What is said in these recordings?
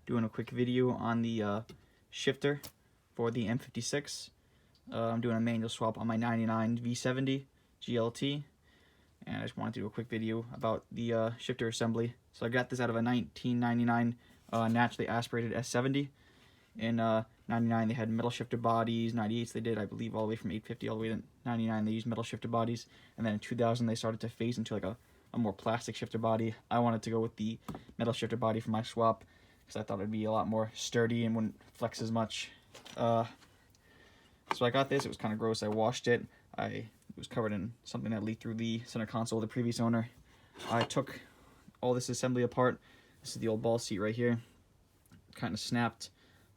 doing a quick video on the shifter for the M56. I'm doing a manual swap on my 99 V70 GLT, and I just wanted to do a quick video about the shifter assembly. So I got this out of a 1999 naturally aspirated S70. In 99 they had metal shifter bodies, 98s they did, I believe, all the way from 850 all the way to 99 they used metal shifter bodies, and then in 2000 they started to phase into like a more plastic shifter body. I wanted to go with the metal shifter body for my swap because I thought it'd be a lot more sturdy and wouldn't flex as much. So I got this. It was kind of gross. I washed it. It was covered in something that leaked through the center console of the previous owner. I took all this assembly apart. This is the old ball seat right here. Kind of snapped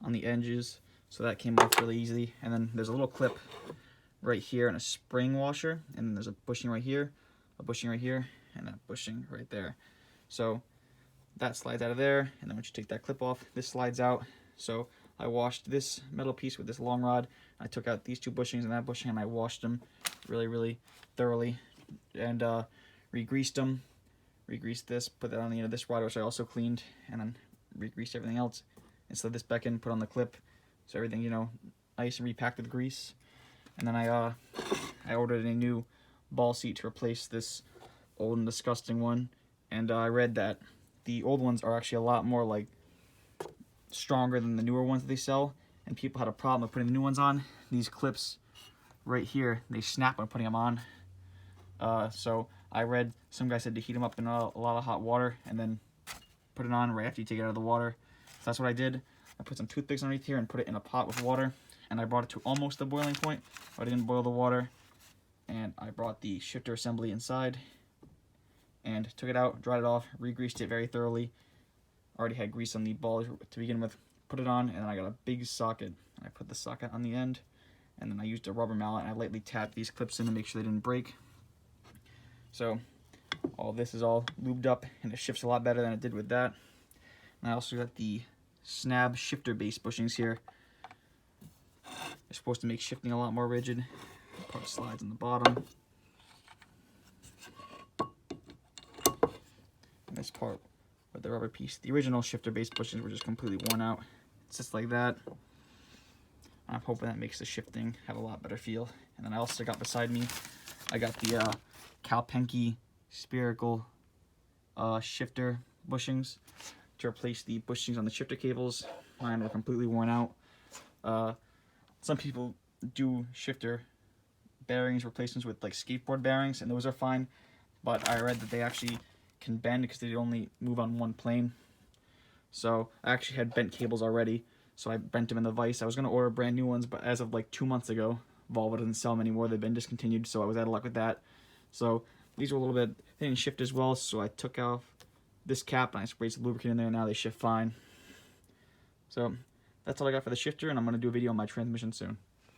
on the edges, so that came off really easily. And then there's a little clip right here and a spring washer, and then there's a bushing right here, a bushing right here, and that bushing right there. So that slides out of there, and then once you take that clip off, this slides out. So I washed this metal piece with this long rod. I took out these two bushings and that bushing, and I washed them really thoroughly, and re-greased them. Re-greased this, put that on the end of this rod, which I also cleaned, and then re-greased everything else. And so this back end, put on the clip, so everything, you know, nice and repacked with grease. And then I ordered a new ball seat to replace this old and disgusting one. And I read that the old ones are actually a lot more like stronger than the newer ones that they sell, and people had a problem with putting the new ones on. These clips right here, they snap when putting them on. So I read some guy said to heat them up in a lot of hot water and then put it on right after you take it out of the water. So that's what I did. I put some toothpicks underneath here and put it in a pot with water, and I brought it to almost the boiling point, but I didn't boil the water. And I brought the shifter assembly inside and took it out, dried it off, re-greased it very thoroughly. Already had grease on the ball to begin with. Put it on, and then I got a big socket. I put the socket on the end, and then I used a rubber mallet, and I lightly tapped these clips in to make sure they didn't break. So all this is all lubed up, and it shifts a lot better than it did with that. And I also got the snab shifter base bushings here. They're supposed to make shifting a lot more rigid. Part slides on the bottom. And this part with the rubber piece. The original shifter base bushings were just completely worn out. It's just like that. I'm hoping that makes the shifting have a lot better feel. And then I also got beside me, I got the Calpenki spherical shifter bushings to replace the bushings on the shifter cables. Mine were completely worn out. Some people do shifter bearings replacements with like skateboard bearings, and those are fine, but I read that they actually can bend because they only move on one plane. So I actually had bent cables already, so I bent them in the vise. I was going to order brand new ones, but as of like 2 months ago, Volvo doesn't sell them anymore. They've been discontinued, so I was out of luck with that. So these were a little bit, they didn't shift as well, so I took off this cap and I sprayed some lubricant in there, and now they shift fine. So that's all I got for the shifter, and I'm going to do a video on my transmission soon.